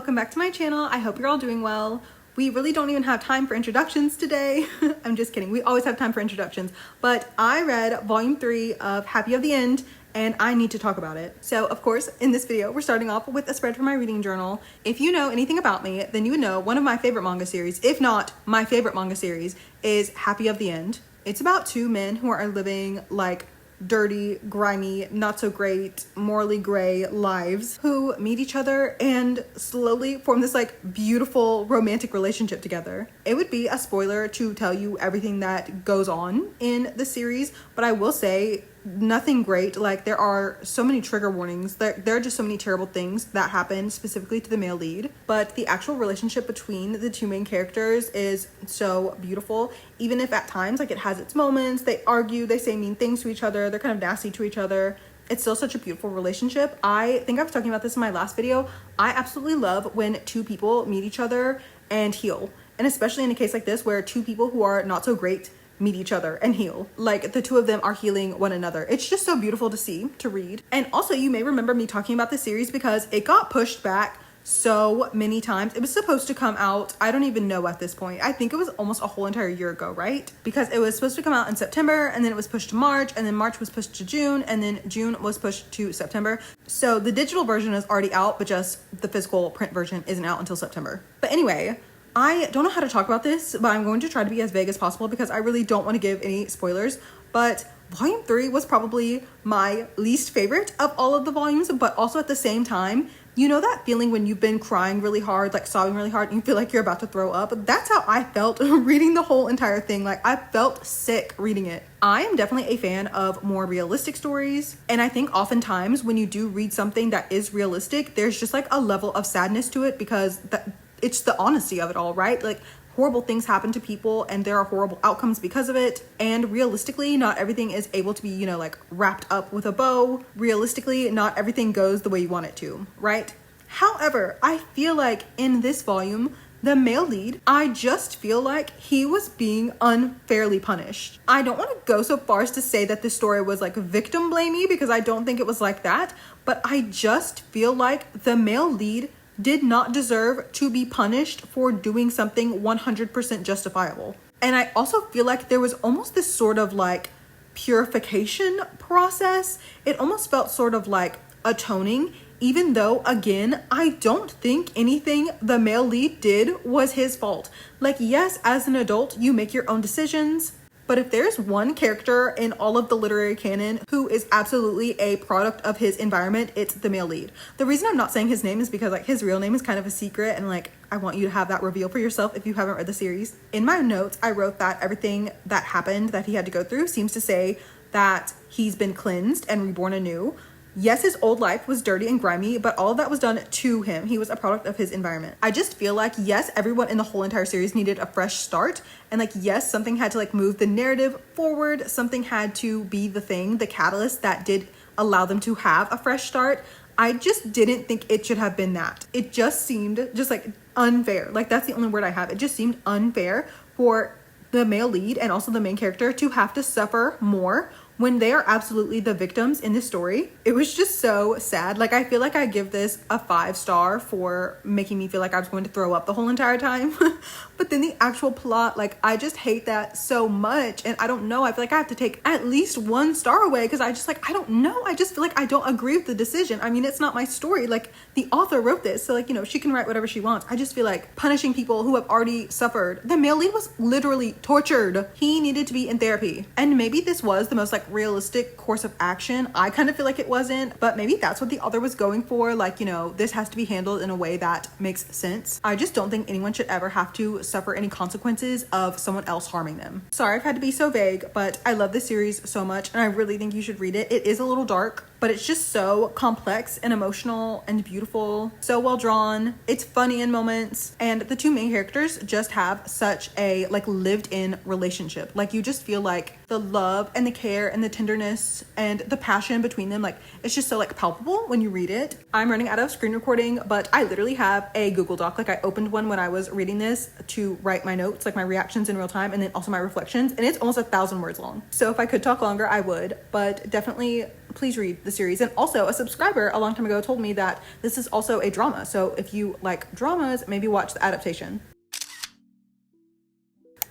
welcome back to my channel. I hope you're all doing well. We really don't even have time for introductions today. I'm just kidding. We always have time for introductions. But I read volume 3 of Happy of the End and I need to talk about it. So of course, in this video, we're starting off with a spread from my reading journal. If you know anything about me, then you would know one of my favorite manga series, if not my favorite manga series, is Happy of the End. It's about two men who are living like dirty, grimy, not so great, morally gray lives who meet each other and slowly form this like beautiful romantic relationship together. It would be a spoiler to tell you everything that goes on in the series, but I will say nothing great. Like, there are so many trigger warnings. There are just so many terrible things that happen specifically to the male lead, but the actual relationship between the two main characters is so beautiful. Even if at times like it has its moments, they argue, they say mean things to each other, they're kind of nasty to each other, it's still such a beautiful relationship. I think I was talking about this in my last video. I absolutely love when two people meet each other and heal, and especially in a case like this where two people who are not so great meet each other and heal. Like, the two of them are healing one another. It's just so beautiful to see, to read. And also, you may remember me talking about this series because it got pushed back so many times. It was supposed to come out, I don't even know at this point. I think it was almost a whole entire year ago, right? Because it was supposed to come out in September, and then it was pushed to March, and then March was pushed to June, and then June was pushed to September. So the digital version is already out, but just the physical print version isn't out until September. But anyway, I don't know how to talk about this, but I'm going to try to be as vague as possible because I really don't want to give any spoilers. But volume 3 was probably my least favorite of all of the volumes, but also at the same time, you know that feeling when you've been crying really hard, like sobbing really hard, and you feel like you're about to throw up? That's how I felt reading the whole entire thing. Like, I felt sick reading it. I am definitely a fan of more realistic stories, and I think oftentimes when you do read something that is realistic, there's just like a level of sadness to it because it's the honesty of it all, right? Like, horrible things happen to people and there are horrible outcomes because of it. And realistically, not everything is able to be, you know, like wrapped up with a bow. Realistically, not everything goes the way you want it to, right? However, I feel like in this volume, the male lead, I just feel like he was being unfairly punished. I don't want to go so far as to say that this story was like victim blamey because I don't think it was like that, but I just feel like the male lead did not deserve to be punished for doing something 100% justifiable. And I also feel like there was almost this sort of like purification process. It almost felt sort of like atoning, even though, again, I don't think anything the male lead did was his fault. Like, yes, as an adult, you make your own decisions. But if there's one character in all of the literary canon who is absolutely a product of his environment, it's the male lead. The reason I'm not saying his name is because like his real name is kind of a secret, and like I want you to have that reveal for yourself if you haven't read the series. In my notes, I wrote that everything that happened that he had to go through seems to say that he's been cleansed and reborn anew. Yes, his old life was dirty and grimy, but all of that was done to him. He was a product of his environment. I just feel like, yes, everyone in the whole entire series needed a fresh start. And like, yes, something had to like move the narrative forward. Something had to be the thing, the catalyst that did allow them to have a fresh start. I just didn't think it should have been that. It just seemed just like unfair. Like, that's the only word I have. It just seemed unfair for the male lead and also the main character to have to suffer more when they are absolutely the victims in this story. It was just so sad. Like, I feel like I give this a 5-star for making me feel like I was going to throw up the whole entire time. But then the actual plot, like, I just hate that so much. And I don't know, I feel like I have to take at least 1 star away because I just like, I don't know. I just feel like I don't agree with the decision. I mean, it's not my story. Like, the author wrote this, so like, you know, she can write whatever she wants. I just feel like punishing people who have already suffered. The male lead was literally tortured. He needed to be in therapy. And maybe this was the most like realistic course of action. I kind of feel like it wasn't, but maybe that's what the author was going for. Like, you know, this has to be handled in a way that makes sense. I just don't think anyone should ever have to suffer any consequences of someone else harming them. Sorry I've had to be so vague, but I love this series so much and I really think you should read it. It is a little dark, but it's just so complex and emotional and beautiful, so well drawn. It's funny in moments, and the two main characters just have such a like lived in relationship. Like, you just feel like the love and the care and and the tenderness and the passion between them, like it's just so like palpable when you read it. I'm running out of screen recording, but I literally have a Google Doc. Like I opened one when I was reading this to write my notes, like my reactions in real time, and then also my reflections, and it's almost 1,000 words long. So if I could talk longer, I would, but definitely please read the series. And also, a subscriber a long time ago told me that this is also a drama, so if you like dramas, maybe watch the adaptation.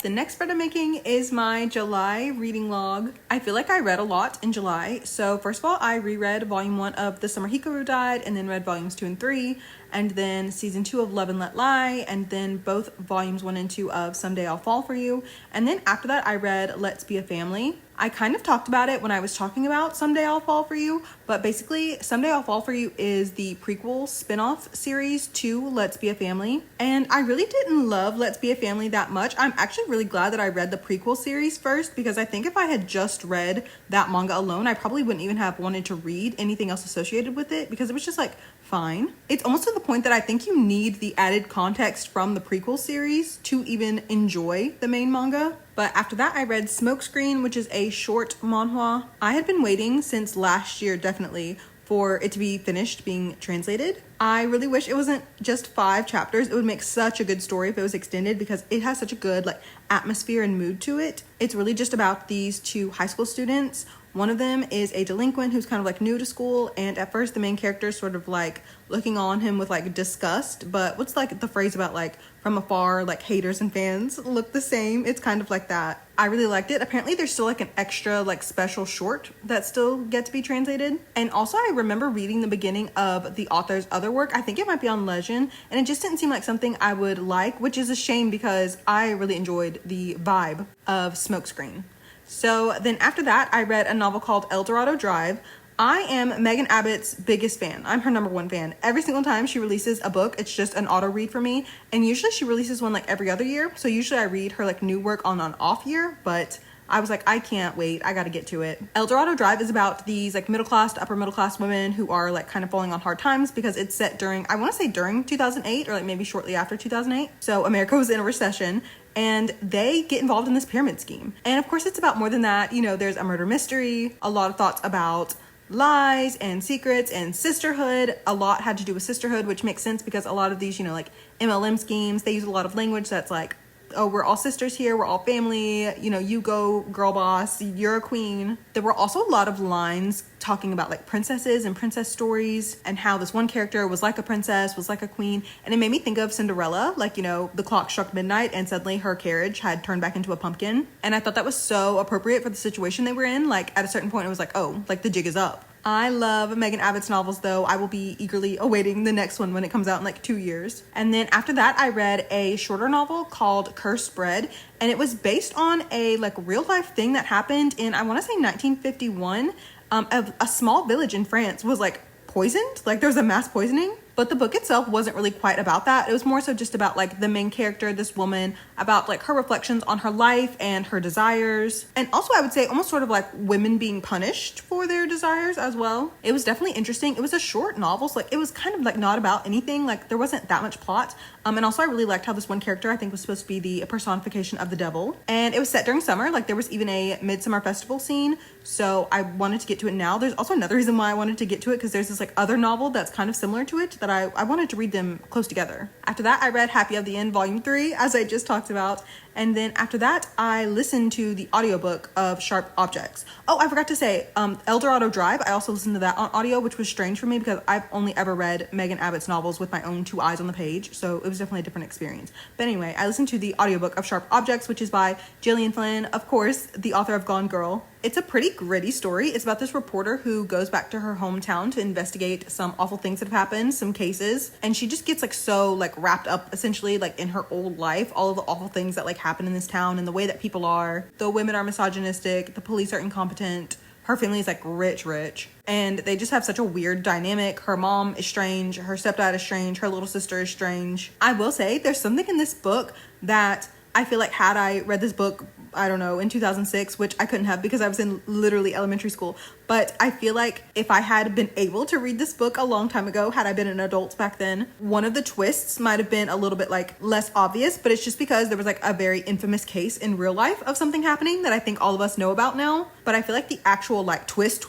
The next spread I'm making is my July reading log. I feel like I read a lot in July. So first of all, I reread volume 1 of The Summer Hikaru Died, and then read volumes 2 and 3, and then season 2 of Love and Let Lie, and then both volumes 1 and 2 of Someday I'll Fall for You. And then after that, I read Let's Be a Family. I kind of talked about it when I was talking about Someday I'll Fall for You, but basically Someday I'll Fall for You is the prequel spin-off series to Let's Be a Family. And I really didn't love Let's Be a Family that much. I'm actually really glad that I read the prequel series first, because I think if I had just read that manga alone, I probably wouldn't even have wanted to read anything else associated with it, because it was just like fine. It's almost to the point that I think you need the added context from the prequel series to even enjoy the main manga. But after that, I read Smokescreen, which is a short manhwa. I had been waiting since last year, definitely, for it to be finished being translated. I really wish it wasn't just 5 chapters. It would make such a good story if it was extended, because it has such a good like atmosphere and mood to it. It's really just about these 2 high school students. One of them is a delinquent who's kind of like new to school, and at first the main character is sort of like looking on him with like disgust, but what's like the phrase about like from afar, like haters and fans look the same? It's kind of like that. I really liked it. Apparently there's still like an extra like special short that still get to be translated. And also I remember reading the beginning of the author's other work. I think it might be on Legend, and it just didn't seem like something I would like, which is a shame because I really enjoyed the vibe of Smokescreen. So then after that, I read a novel called El Dorado Drive. I am Megan Abbott's biggest fan. I'm her #1 fan. Every single time she releases a book, it's just an auto read for me. And usually she releases one like every other year. So usually I read her like new work on an off year, but I was like, I can't wait. I got to get to it. El Dorado Drive is about these like middle class to upper middle class women who are like kind of falling on hard times, because it's set during, I want to say during 2008 or like maybe shortly after 2008. So America was in a recession, and they get involved in this pyramid scheme. And of course it's about more than that. You know, there's a murder mystery, a lot of thoughts about lies and secrets and sisterhood. A lot had to do with sisterhood, which makes sense because a lot of these, you know, like MLM schemes, they use a lot of language that's like, oh, we're all sisters here, we're all family, you know, you go girl boss, you're a queen. There were also a lot of lines talking about like princesses and princess stories, and how this one character was like a princess, was like a queen. And it made me think of Cinderella, like, you know, the clock struck midnight and suddenly her carriage had turned back into a pumpkin. And I thought that was so appropriate for the situation they were in. Like at a certain point it was like, oh, like the jig is up. I love Megan Abbott's novels, though. I will be eagerly awaiting the next one when it comes out in like 2 years. And then after that, I read a shorter novel called Cursed Bread, and it was based on a like real life thing that happened in, I want to say 1951. A small village in France was like poisoned, like there was a mass poisoning. But the book itself wasn't really quite about that. It was more so just about like the main character, this woman, about like her reflections on her life and her desires. And also I would say almost sort of like women being punished for their desires as well. It was definitely interesting. It was a short novel, so like it was kind of like not about anything. Like there wasn't that much plot. And also I really liked how this one character, I think, was supposed to be the personification of the devil. And it was set during summer. Like there was even a midsummer festival scene. So I wanted to get to it now. There's also another reason why I wanted to get to it, because there's this like other novel that's kind of similar to it that I wanted to read them close together. After that, I read Happy of the End Volume 3, as I just talked about. And then after that, I listened to the audiobook of Sharp Objects. Oh, I forgot to say, El Dorado Drive, I also listened to that on audio, which was strange for me because I've only ever read Megan Abbott's novels with my own 2 eyes on the page, so it was definitely a different experience. But anyway, I listened to the audiobook of Sharp Objects, which is by Gillian Flynn, of course, the author of Gone Girl. It's a pretty gritty story. It's about this reporter who goes back to her hometown to investigate some awful things that have happened, some cases, and she just gets like so like wrapped up essentially like in her old life, all of the awful things that like happen in this town and the way that people are. The women are misogynistic, the police are incompetent, her family is like rich, and they just have such a weird dynamic. Her mom is strange, her stepdad is strange, her little sister is strange. I will say there's something in this book that I feel like had I read this book I don't know, in 2006, which I couldn't have because I was in literally elementary school. But I feel like if I had been able to read this book a long time ago, had I been an adult back then, one of the twists might have been a little bit like less obvious, but it's just because there was like a very infamous case in real life of something happening that I think all of us know about now. But I feel like the actual like twist,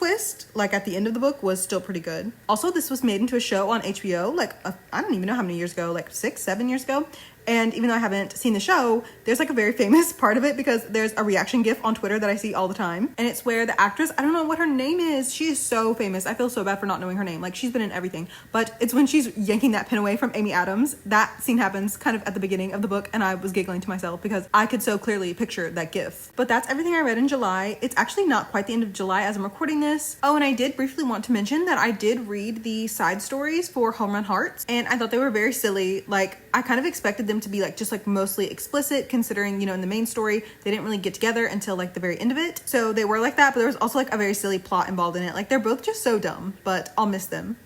like at the end of the book was still pretty good. Also, this was made into a show on HBO, like I don't even know how many years ago, like 6-7 years ago. And even though I haven't seen the show, there's like a very famous part of it because there's a reaction gif on Twitter that I see all the time. And it's where the actress, I don't know what her name is. She is so famous. I feel so bad for not knowing her name. Like she's been in everything. But it's when she's yanking that pin away from Amy Adams. That scene happens kind of at the beginning of the book. And I was giggling to myself because I could so clearly picture that gif. But that's everything I read in July. It's actually not quite the end of July as I'm recording this. Oh, and I did briefly want to mention that I did read the side stories for Home Run Hearts. And I thought they were very silly. Like I kind of expected them to be like just like mostly explicit, considering, you know, in the main story they didn't really get together until like the very end of it, so they were like that, but there was also like a very silly plot involved in it. Like they're both just so dumb, but I'll miss them.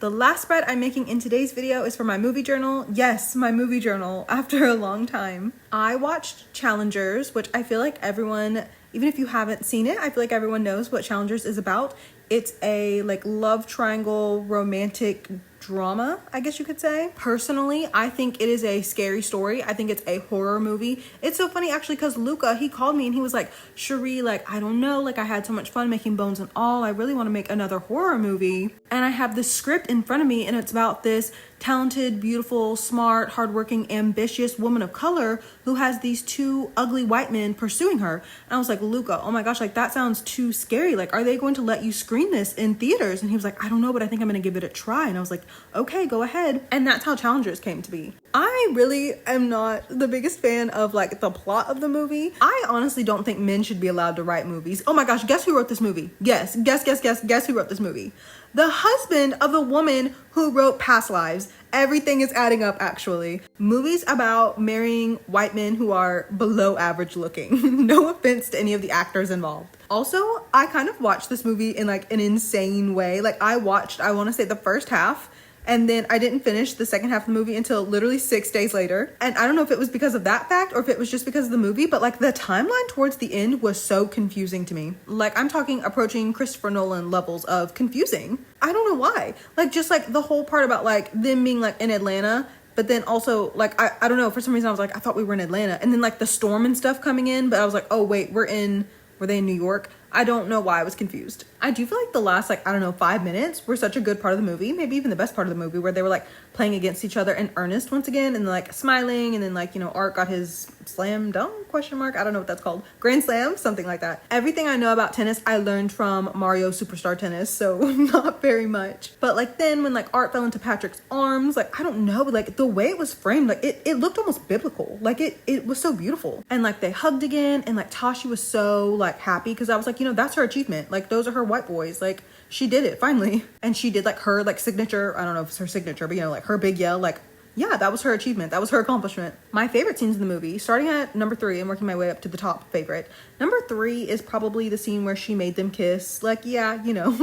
The last spread I'm making in today's video is for my movie journal. Yes, my movie journal after a long time. I watched Challengers, which I feel like everyone, even if you haven't seen it, I feel like everyone knows what Challengers is about. It's a like love triangle romantic drama, I guess you could say. Personally, I think it is a scary story. I think it's a horror movie. It's so funny actually because Luca, he called me and he was like, Sheree, like I don't know, like I had so much fun making Bones and All. I really want to make another horror movie. And I have this script in front of me and it's about this talented, beautiful, smart, hardworking, ambitious woman of color who has these two ugly white men pursuing her. And I was like, Luca, oh my gosh, like that sounds too scary. Like, are they going to let you screen this in theaters? And he was like, I don't know, but I think I'm gonna give it a try. And I was like, okay, go ahead. And that's how Challengers came to be. I really am not the biggest fan of like the plot of the movie. I honestly don't think men should be allowed to write movies. Oh my gosh, guess who wrote this movie? Guess who wrote this movie? The husband of the woman who wrote Past Lives. Everything is adding up, actually. Movies about marrying white men who are below average looking. No offense to any of the actors involved. Also, I kind of watched this movie in like an insane way. Like I watched, I want to say the first half, and then I didn't finish the second half of the movie until literally 6 days later. And I don't know if it was because of that fact or if it was just because of the movie, but like the timeline towards the end was so confusing to me. Like I'm talking approaching Christopher Nolan levels of confusing. I don't know why. Like just like the whole part about like them being like in Atlanta, but then also like, I don't know, for some reason I was like, I thought we were in Atlanta. And then like the storm and stuff coming in, but I was like, oh wait, were they in New York? I don't know why I was confused. I do feel like the last, like, I don't know, 5 minutes were such a good part of the movie. Maybe even the best part of the movie, where they were like playing against each other in earnest once again and like smiling. And then like, you know, Art got his slam dunk ? I don't know what that's called. Grand slam, something like that. Everything I know about tennis, I learned from Mario Superstar Tennis. So not very much. But like then when like Art fell into Patrick's arms, like, I don't know, like the way it was framed, like it looked almost biblical. Like it was so beautiful. And like they hugged again and like Tashi was so like happy because I was like, you know, that's her achievement. Like those are her white boys. Like she did it finally. And she did like her like signature, I don't know if it's her signature, but you know, like her big yell, like yeah, that was her achievement. That was her accomplishment. My favorite scenes in the movie, starting at number 3 and working my way up to the top favorite. Number 3 is probably the scene where she made them kiss. Like, yeah, you know,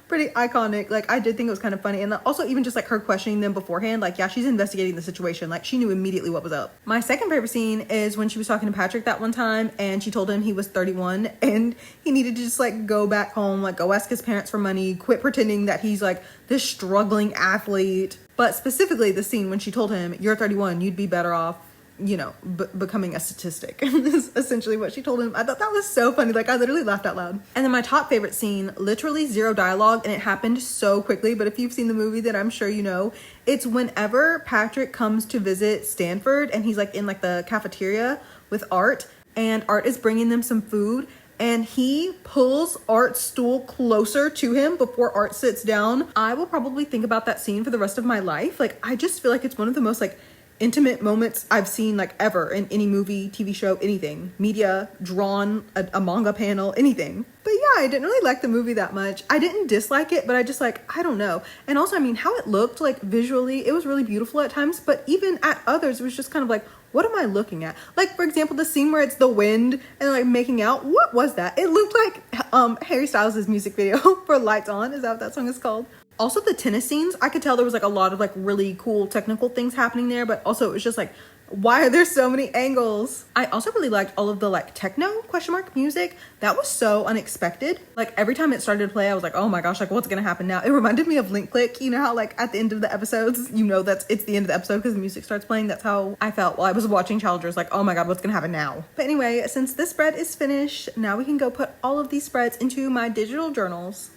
pretty iconic. Like, I did think it was kind of funny. And also even just like her questioning them beforehand. Like, yeah, she's investigating the situation. Like, she knew immediately what was up. My second favorite scene is when she was talking to Patrick that one time and she told him he was 31 and he needed to just like go back home, like go ask his parents for money, quit pretending that he's like this struggling athlete. But specifically the scene when she told him, you're 31, you'd be better off, you know, becoming a statistic. Is essentially what she told him. I thought that was so funny. Like I literally laughed out loud. And then my top favorite scene, literally 0 dialogue, and it happened so quickly. But if you've seen the movie, then I'm sure you know. It's whenever Patrick comes to visit Stanford and he's like in like the cafeteria with Art, and Art is bringing them some food. And he pulls Art's stool closer to him before Art sits down. I will probably think about that scene for the rest of my life. Like, I just feel like it's one of the most like intimate moments I've seen like ever in any movie, TV show, anything. Media, drawn, a manga panel, anything. But yeah, I didn't really like the movie that much. I didn't dislike it, but I just like, I don't know. And also, I mean, how it looked like visually, it was really beautiful at times. But even at others, it was just kind of like, what am I looking at? Like, for example, the scene where it's the wind and like making out. What was that? It looked like Harry Styles' music video for Lights On. Is that what that song is called? Also, the tennis scenes, I could tell there was like a lot of like really cool technical things happening there, but also it was just like Why are there so many angles? I also really liked all of the like techno question mark music. That was so unexpected. Like every time it started to play, I was like, oh my gosh, like what's gonna happen now? It reminded me of Link Click. You know how like at the end of the episodes, you know it's the end of the episode because the music starts playing. That's how I felt while I was watching Challengers. Like, oh my god, what's gonna happen now? But anyway, since this spread is finished, now we can go put all of these spreads into my digital journals.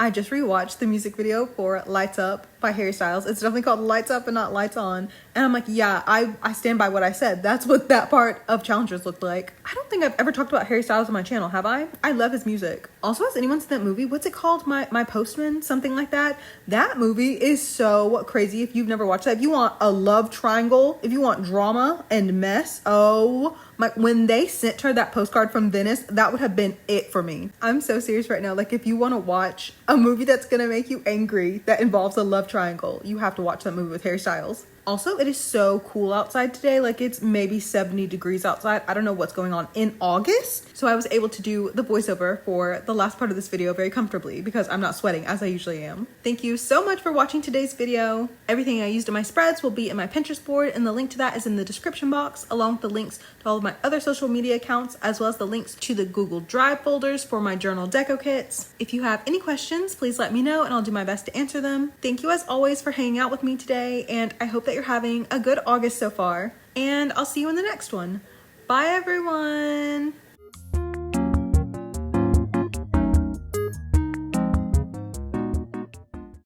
I just rewatched the music video for Lights Up by Harry Styles. It's definitely called Lights Up and not Lights On. And I'm like, yeah, I stand by what I said. That's what that part of Challengers looked like. I don't think I've ever talked about Harry Styles on my channel, have I? I love his music. Also, has anyone seen that movie? What's it called? My Postman? Something like that. That movie is so crazy if you've never watched that. If you want a love triangle, if you want drama and mess, oh my, when they sent her that postcard from Venice, that would have been it for me. I'm so serious right now. Like if you want to watch a movie that's gonna make you angry that involves a love triangle, you have to watch that movie with Harry Styles. Also, it is so cool outside today. Like it's maybe 70 degrees outside. I don't know what's going on in August. So I was able to do the voiceover for the last part of this video very comfortably because I'm not sweating as I usually am. Thank you so much for watching today's video. Everything I used in my spreads will be in my Pinterest board and the link to that is in the description box along with the links to all of my other social media accounts as well as the links to the Google Drive folders for my journal deco kits. If you have any questions, please let me know and I'll do my best to answer them. Thank you as always for hanging out with me today and I hope that you're having a good August so far, and I'll see you in the next one. Bye everyone!